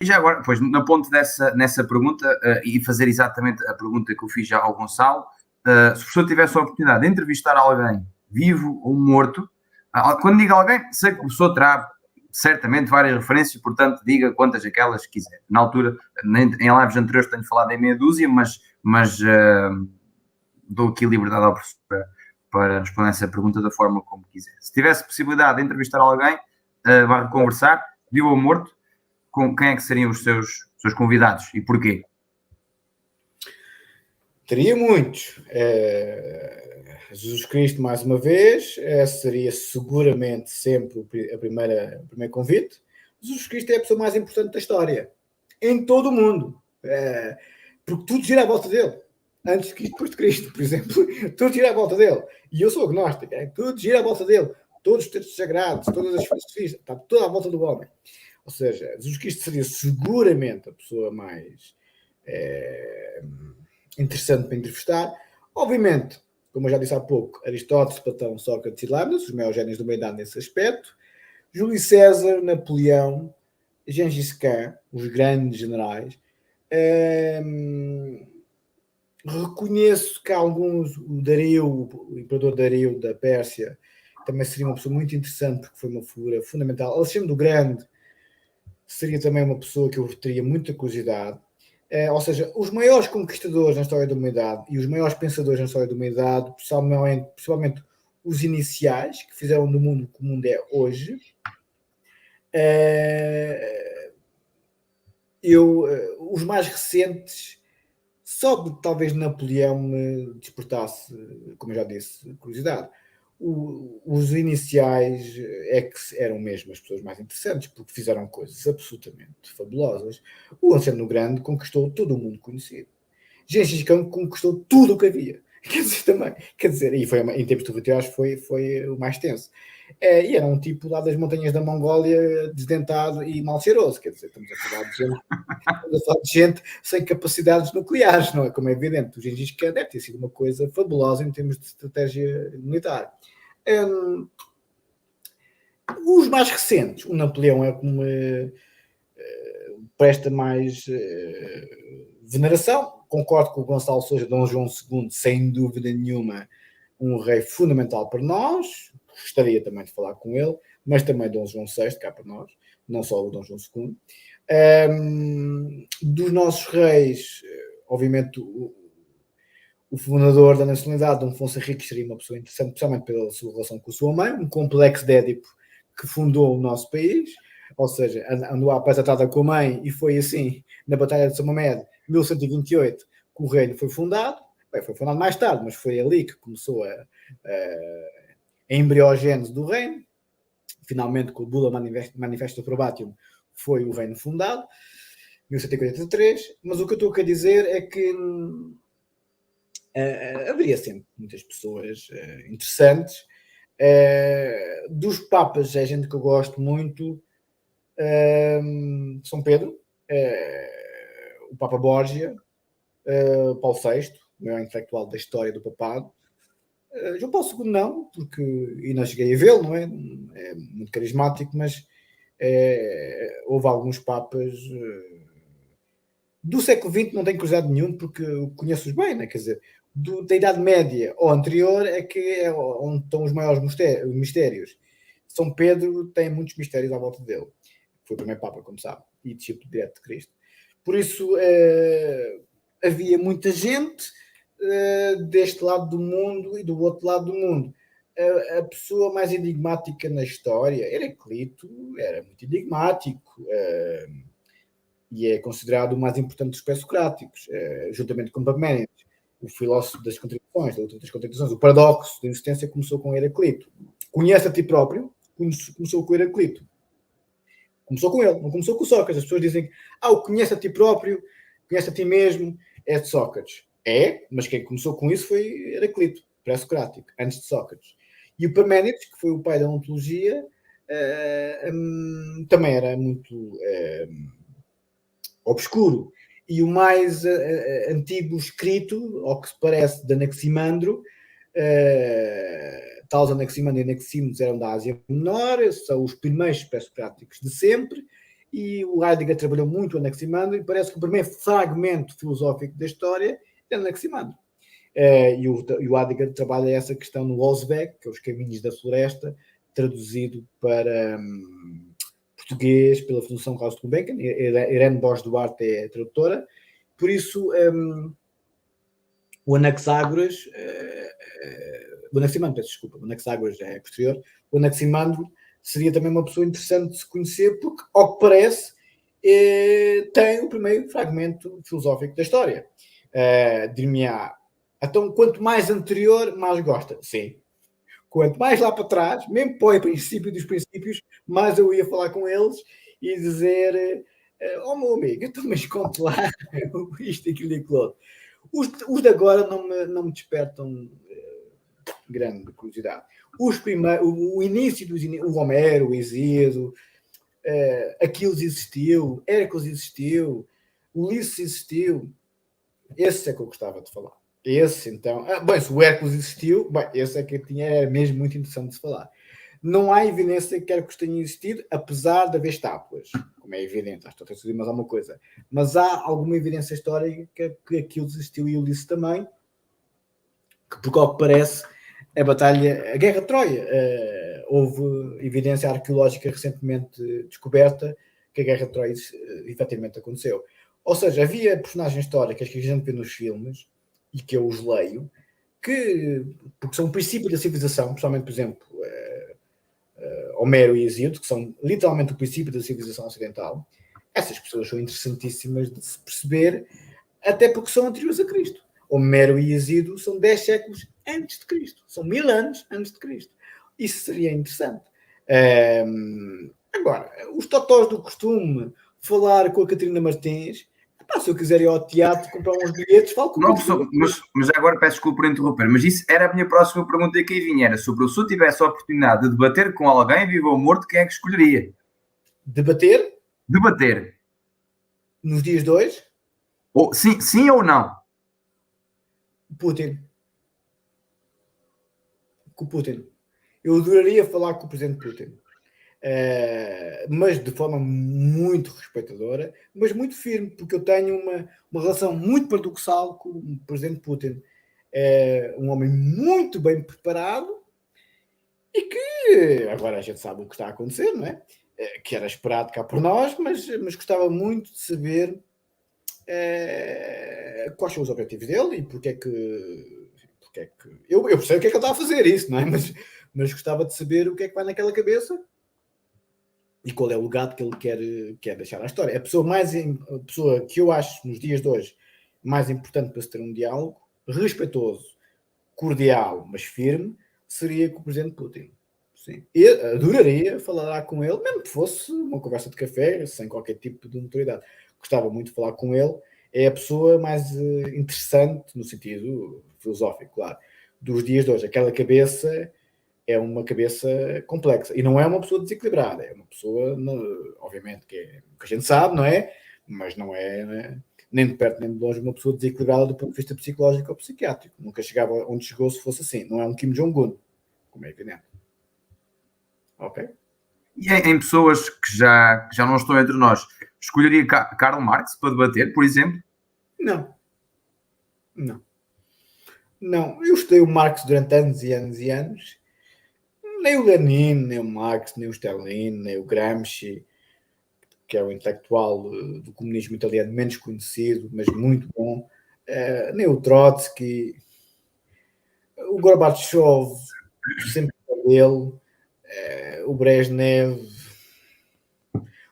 E já agora, pois, na ponte nessa pergunta, e fazer exatamente a pergunta que eu fiz já ao Gonçalo, se o professor tivesse a oportunidade de entrevistar alguém vivo ou morto, quando diga alguém, sei que o professor terá certamente várias referências, portanto, diga quantas aquelas quiser. Na altura, em lives anteriores tenho falado em meia dúzia, mas dou aqui liberdade ao professor para responder essa pergunta da forma como quiser. Se tivesse possibilidade de entrevistar alguém, barra conversar, vivo ou morto, com quem é que seriam os seus convidados e porquê? Teria muitos. Jesus Cristo, mais uma vez, seria seguramente sempre o primeiro convite. Jesus Cristo é a pessoa mais importante da história, em todo o mundo, porque tudo gira à volta dele. Antes de Cristo, depois de Cristo, por exemplo, tudo gira à volta dele. E eu sou agnóstico, tudo gira à volta dele. Todos os textos sagrados, todas as filosofias, está tudo à volta do homem. Ou seja, Jesus Cristo seria seguramente a pessoa mais interessante para entrevistar. Obviamente, como eu já disse há pouco, Aristóteles, Platão, Sócrates e Leibniz, os maiores génios da humanidade nesse aspecto. Júlio César, Napoleão, Gengis Khan, os grandes generais. Reconheço que alguns, o imperador Dario da Pérsia, também seria uma pessoa muito interessante, porque foi uma figura fundamental. Alexandre o Grande seria também uma pessoa que eu teria muita curiosidade. Ou seja, os maiores conquistadores na história da humanidade e os maiores pensadores na história da humanidade, principalmente os iniciais, que fizeram do mundo o que o mundo é hoje, os mais recentes, só de talvez Napoleão me despertasse, como eu já disse, curiosidade. Os iniciais é que eram mesmo as pessoas mais interessantes, porque fizeram coisas absolutamente fabulosas. O Alexandre o Grande conquistou todo o mundo conhecido. Gengis Khan conquistou tudo o que havia. E foi, em tempos territoriais foi o mais tenso. E era um tipo lá das montanhas da Mongólia, desdentado e mal cheiroso. Quer dizer, estamos a falar de gente sem capacidades nucleares, não é? Como é evidente. O Gengis Khan deve ter sido uma coisa fabulosa em termos de estratégia militar. Os mais recentes, o Napoleão é como presta mais veneração. Concordo com o Gonçalo Sousa, Dom João II, sem dúvida nenhuma, um rei fundamental para nós. Gostaria também de falar com ele, mas também Dom João VI, cá para nós, não só o Dom João II. Dos nossos reis, obviamente, o fundador da nacionalidade, Dom Afonso Henriques, seria uma pessoa interessante, especialmente pela sua relação com a sua mãe, um complexo de Édipo que fundou o nosso país, ou seja, andou à pesatada com a mãe e foi assim, na Batalha de São Mamed, 1128, que o reino foi fundado. Bem, foi fundado mais tarde, mas foi ali que começou a embriogênese do reino. Finalmente, com o Bula Manifesto Probatium, foi o reino fundado, 1143. Mas o que eu estou a dizer é que haveria sempre muitas pessoas interessantes. Dos papas, é gente que eu gosto muito. São Pedro, o Papa Borgia, Paulo VI, o maior intelectual da história do papado. João Paulo II não, porque e não cheguei a vê-lo, não é? É muito carismático, mas houve alguns papas do século XX, não tenho curiosidade nenhum, porque conheço-os bem, né? Quer dizer, da Idade Média ou anterior é que é onde estão os maiores mistérios. São Pedro tem muitos mistérios à volta dele. Foi o primeiro Papa, como sabe, e discípulo direto de Cristo. Por isso, havia muita gente deste lado do mundo e do outro lado do mundo. A pessoa mais enigmática na história, Heraclito, era muito enigmático, e é considerado o mais importante dos pré-socráticos, juntamente com Parménides, o filósofo das contradições, da luta das contradições. O paradoxo da existência começou com Heraclito. Conhece a ti próprio, começou com Heraclito. Começou com ele, não começou com Sócrates. As pessoas dizem, o conhece a ti próprio, conhece a ti mesmo, é de Sócrates. Mas quem começou com isso foi Heraclito, pré-socrático, antes de Sócrates. E o Parménides, que foi o pai da ontologia, também era muito obscuro. E o mais antigo escrito, ao que se parece, de Anaximandro, Tales, Anaximandro e Anaxímenes eram da Ásia Menor, são os primeiros pré-socráticos de sempre, e o Heidegger trabalhou muito o Anaximandro, e parece que o primeiro fragmento filosófico da história é o Anaximandro. E o Heidegger trabalha essa questão no Ausweg, que é os caminhos da floresta, traduzido para português pela Fundação Carlos de Gulbenkian. Irene Bosch Duarte é a tradutora. Por isso, o Anaxágoras, o Anaximandro, peço desculpa, o Anaxágoras é posterior, o Anaximandro seria também uma pessoa interessante de se conhecer, porque, ao que parece, tem o primeiro fragmento filosófico da história. Dir-me-á, então, quanto mais anterior, mais gosta. Sim. Quanto mais lá para trás, mesmo para o princípio dos princípios, mais eu ia falar com eles e dizer: oh, meu amigo, eu também conto lá isto, aquilo e aquilo outro. Os de agora não me despertam grande curiosidade. O início dos o Homero, o Hesíodo, Aquiles existiu, Hércules existiu, Ulisses existiu. Esse é que eu gostava de falar. Esse, então... bem, se o Hércules existiu, bem, esse é que era mesmo muito interessante de se falar. Não há evidência que Hércules tenha existido, apesar de haver estátuas, como é evidente, acho que estou a dizer mais alguma coisa. Mas há alguma evidência histórica que Aquiles existiu e Ulisses também, que, por ao que parece, a Guerra de Troia, houve evidência arqueológica recentemente descoberta que a Guerra de Troia efetivamente aconteceu. Ou seja, havia personagens históricas que a gente vê nos filmes e que eu os leio, porque são o princípio da civilização, principalmente, por exemplo, Homero e Hesíodo, que são literalmente o princípio da civilização ocidental. Essas pessoas são interessantíssimas de se perceber, até porque são anteriores a Cristo. Homero e Hesíodo são 10 séculos antes de Cristo. São 1000 anos antes de Cristo. Isso seria interessante. Agora, os totós do costume, falar com a Catarina Martins, se eu quiser ir ao teatro, comprar uns bilhetes, falo com o Pedro. Mas agora peço desculpa por interromper, mas isso era a minha próxima pergunta que aí vinha, era sobre se eu tivesse a oportunidade de debater com alguém, vivo ou morto, quem é que escolheria? Debater? Debater. Nos dias de hoje? Sim ou não? Putin. Com o Putin. Eu adoraria falar com o presidente Putin. Mas de forma muito respeitadora, mas muito firme, porque eu tenho uma relação muito paradoxal com o presidente Putin. É um homem muito bem preparado e que agora a gente sabe o que está a acontecer, não é? Que era esperado cá por nós, mas gostava muito de saber quais são os objetivos dele e porque é que eu percebo o que é que ele está a fazer isso, não é? Mas gostava de saber o que é que vai naquela cabeça e qual é o legado que ele quer deixar à história. A pessoa que eu acho nos dias de hoje mais importante para se ter um diálogo respeitoso, cordial, mas firme, seria com o presidente Putin. Sim. Eu adoraria falar com ele, mesmo que fosse uma conversa de café, sem qualquer tipo de notoriedade. Gostava muito de falar com ele. É a pessoa mais interessante, no sentido filosófico, claro, dos dias de hoje. Aquela cabeça é uma cabeça complexa. E não é uma pessoa desequilibrada. É uma pessoa, obviamente, que a gente sabe, não é? Mas não é nem de perto nem de longe uma pessoa desequilibrada do ponto de vista psicológico ou psiquiátrico. Nunca chegava onde chegou se fosse assim. Não é um Kim Jong-un, como é evidente. Ok? E em pessoas que já não estão entre nós, escolheria Karl Marx para debater, por exemplo? Não. Eu estudei o Marx durante anos e anos e anos. Nem o Lenin, nem o Marx, nem o Stalin, nem o Gramsci, que é o intelectual do comunismo italiano menos conhecido, mas muito bom, nem o Trotsky, o Gorbachev, sempre dele, o Brezhnev,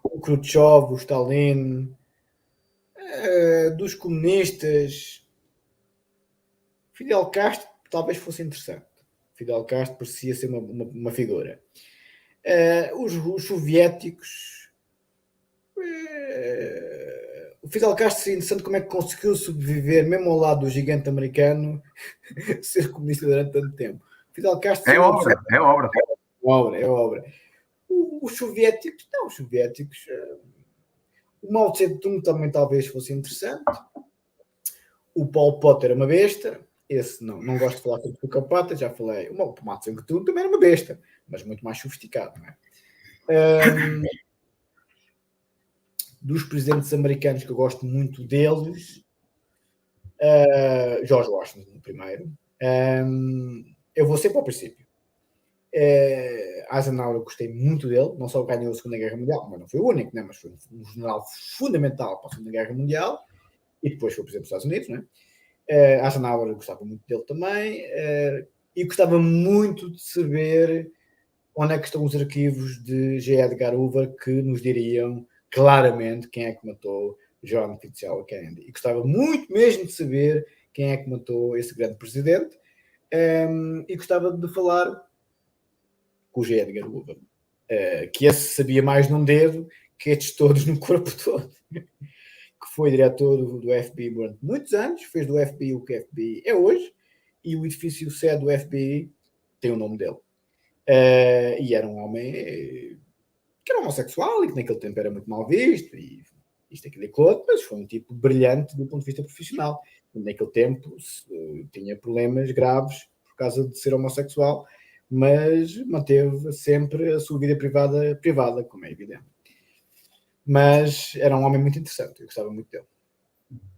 o Khrushchev, o Stalin, dos comunistas, Fidel Castro talvez fosse interessante. Fidel Castro parecia ser uma figura. Os soviéticos, o Fidel Castro seria interessante como é que conseguiu sobreviver, mesmo ao lado do gigante americano, ser comunista durante tanto tempo. Fidel Castro é obra. É obra. Os soviéticos, o Mao Tse-tung também talvez fosse interessante. O Pol Pot era uma besta. Esse não gosto de falar com o psicopata, já falei. O Mao Tse-tung também era uma besta, mas muito mais sofisticado, não é? dos presidentes americanos que eu gosto muito deles, George Washington, o primeiro. Eu vou sempre ao princípio. Eisenhower, eu gostei muito dele, não só ganhou a Segunda Guerra Mundial, mas não foi o único, né? Mas foi um general fundamental para a Segunda Guerra Mundial, e depois foi presidente dos Estados Unidos, né? Eisenhower, eu gostava muito dele também, e gostava muito de saber onde é que estão os arquivos de J. Edgar Hoover que nos diriam claramente quem é que matou John Fitzgerald Kennedy. E gostava muito mesmo de saber quem é que matou esse grande presidente, e gostava de falar com o J. Edgar Hoover, que esse sabia mais num dedo que estes todos no corpo todo. Que foi diretor do FBI durante muitos anos, fez do FBI o que o FBI é hoje, e o edifício sede do FBI tem o nome dele. E era um homem que era homossexual e que naquele tempo era muito mal visto, e isto, aquilo e aquilo outro, mas foi um tipo brilhante do ponto de vista profissional. E naquele tempo tinha problemas graves por causa de ser homossexual, mas manteve sempre a sua vida privada, como é evidente. Mas era um homem muito interessante, eu gostava muito dele.